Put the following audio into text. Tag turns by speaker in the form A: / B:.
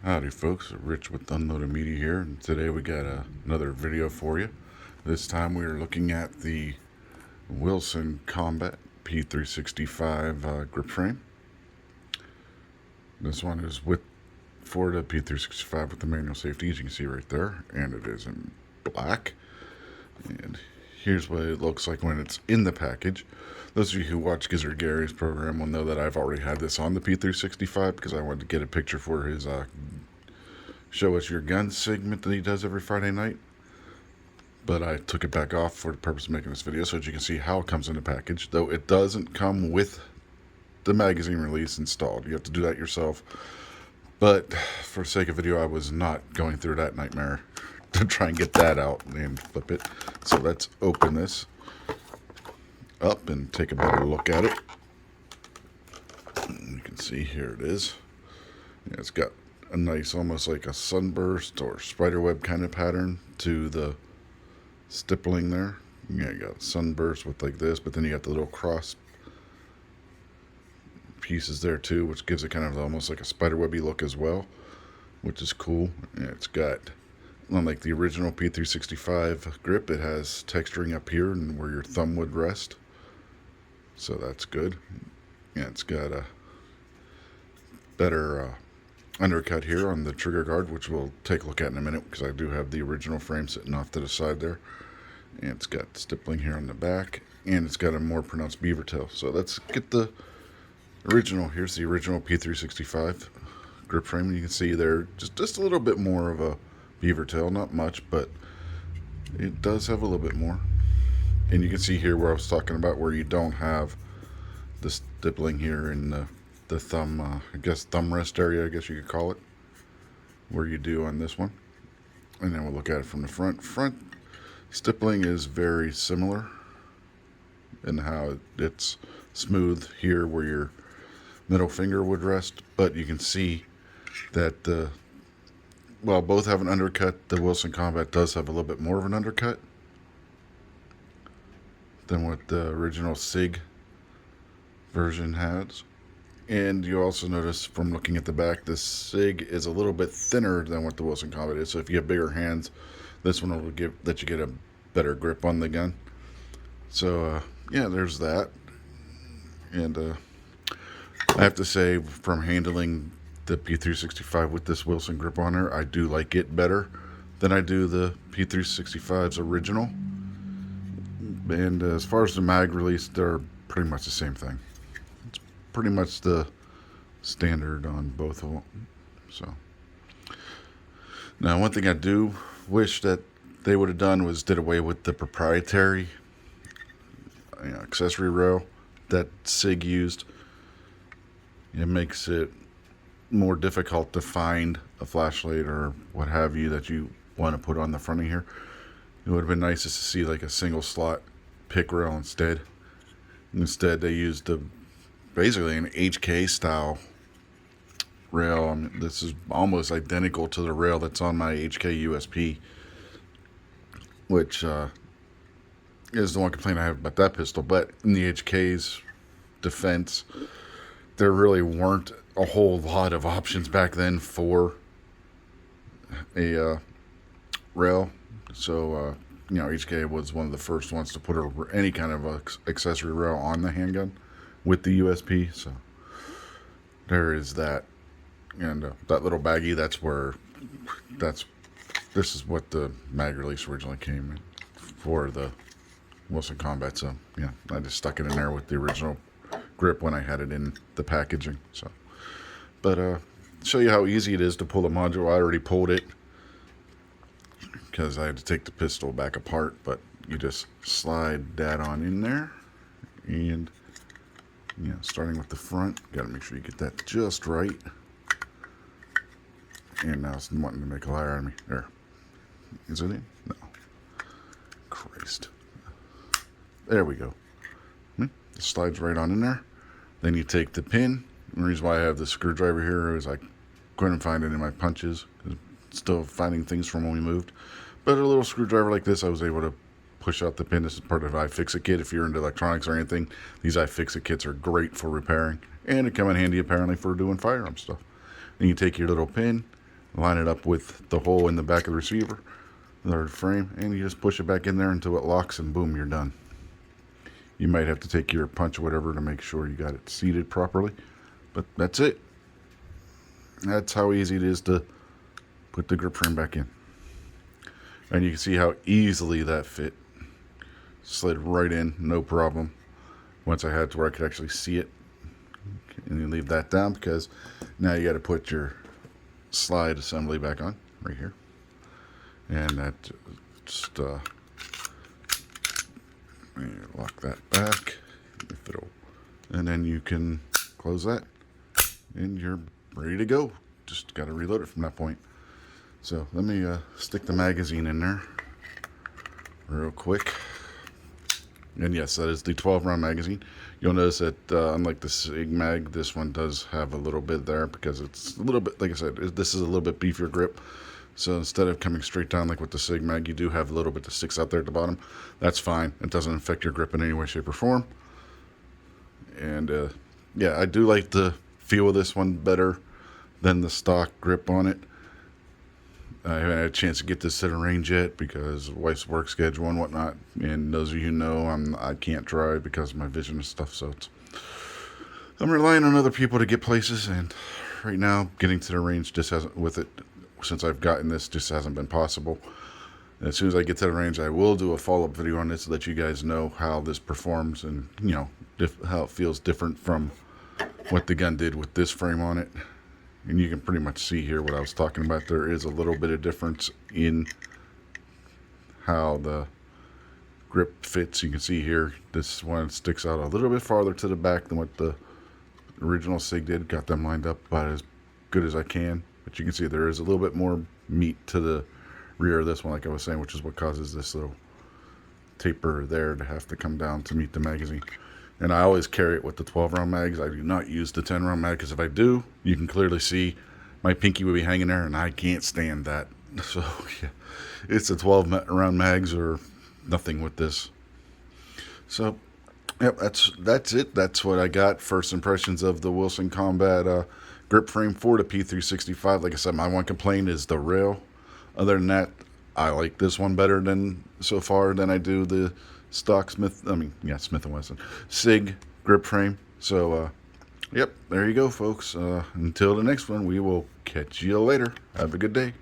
A: Howdy folks, Rich with Unloaded Media here, and today we got another video for you. This time we are looking at the Wilson Combat P365 grip frame. This one is for the P365 with the manual safety, as you can see right there, and it is in black. And here's what it looks like when it's in the package. Those of you who watch Gizzard Gary's program will know that I've already had this on the P365 because I wanted to get a picture for his Show Us Your Gun segment that he does every Friday night. But I took it back off for the purpose of making this video so that you can see how it comes in the package. Though it doesn't come with the magazine release installed. You have to do that yourself. But for the sake of video, I was not going through that nightmare to try and get that out and flip it. So let's open this up and take a better look at it. You can see here it is. Yeah, it's got a nice, almost like a sunburst or spiderweb kind of pattern to the stippling there. Yeah, you got sunburst with like this, but then you got the little cross pieces there too, which gives it kind of almost like a spiderwebby look as well, which is cool. Yeah, it's got, unlike the original P365 grip, it has texturing up here and where your thumb would rest. So that's good. Yeah, it's got a better undercut here on the trigger guard, which we'll take a look at in a minute because I do have the original frame sitting off to the side there. And it's got stippling here on the back, and it's got a more pronounced beaver tail. So let's get the original. Here's the original P365 grip frame. You can see there just a little bit more of a beaver tail, not much, but it does have a little bit more. And you can see here where I was talking about where you don't have the stippling here in the thumb, I guess thumb rest area, I guess you could call it, where you do on this one. And then we'll look at it from the front. Front stippling is very similar in how it's smooth here where your middle finger would rest, but you can see that well, both have an undercut. The Wilson Combat does have a little bit more of an undercut than what the original SIG version has. And you also notice from looking at the back, this SIG is a little bit thinner than what the Wilson Combat is. So if you have bigger hands, this one will let you get a better grip on the gun. So yeah, there's that. And I have to say, from handling the P365 with this Wilson grip on there, I do like it better than I do the P365's original. And as far as the mag release, they're pretty much the same thing. It's pretty much the standard on both of them. So now, one thing I do wish that they would have done was did away with the proprietary accessory rail that SIG used. It makes it more difficult to find a flashlight or what have you that you want to put on the front of here. It would have been nice just to see like a single slot pick rail instead. Instead, they used basically an HK style rail. I mean, this is almost identical to the rail that's on my HK USP, which is the one complaint I have about that pistol. But in the HK's defense, there really weren't a whole lot of options back then for a rail. So HK was one of the first ones to put any kind of accessory rail on the handgun with the USP. So there is that. And that little baggie, this is what the mag release originally came in for the Wilson Combat. So yeah, I just stuck it in there with the original grip when I had it in the packaging. So, but show you how easy it is to pull the module. I already pulled it because I had to take the pistol back apart, but you just slide that on in there, and starting with the front, got to make sure you get that just right. And now it's wanting to make a liar out of me. There, is it in? No. Christ. There we go. It slides right on in there. Then you take the pin. The reason why I have the screwdriver here is I couldn't find it in my punches. Still finding things from when we moved. But a little screwdriver like this, I was able to push out the pin. This is part of iFixit kit. If you're into electronics or anything, these iFixit kits are great for repairing. And it come in handy apparently for doing firearm stuff. Then you take your little pin, line it up with the hole in the back of the receiver, the frame, and you just push it back in there until it locks, and boom, you're done. You might have to take your punch or whatever to make sure you got it seated properly, but that's it. That's how easy it is to put the grip frame back in. And you can see how easily that fit. Slid right in, no problem. Once I had it to where I could actually see it. And you leave that down because now you got to put your slide assembly back on right here. And that just lock that back. If it'll, and then you can close that and you're ready to go. Just got to reload it from that point. So let me stick the magazine in there real quick. And yes, that is the 12 round magazine. You'll notice that unlike the Sig Mag, this one does have a little bit there because it's a little bit, like I said, this is a little bit beefier grip. So instead of coming straight down like with the Sig Mag, you do have a little bit that sticks out there at the bottom. That's fine. It doesn't affect your grip in any way, shape, or form. And yeah, I do like the feel of this one better than the stock grip on it. I haven't had a chance to get this to the range yet because of wife's work schedule and whatnot. And those of you who know, I can't drive because of my vision and stuff. So I'm relying on other people to get places. And right now, getting to the range just hasn't, with it, since I've gotten this, just hasn't been possible. And as soon as I get to the range, I will do a follow-up video on this to let you guys know how this performs and, you know, how it feels different from what the gun did with this frame on it. And you can pretty much see here what I was talking about. There is a little bit of difference in how the grip fits. You can see here, this one sticks out a little bit farther to the back than what the original Sig did. Got them lined up about as good as I can. But you can see there is a little bit more meat to the rear of this one, like I was saying, which is what causes this little taper there to have to come down to meet the magazine. And I always carry it with the 12 round mags. I do not use the 10 round mag because if I do, you can clearly see my pinky will be hanging there and I can't stand that. So yeah, it's the 12 round mags or nothing with this. So yep, that's it. That's what I got. First impressions of the Wilson Combat grip frame for the P365. Like I said, my one complaint is the rail. Other than that, I like this one better than so far than I do the stock Smith & Wesson Sig grip frame. So yep, there you go, folks. Until the next one, we will catch you later. Have a good day.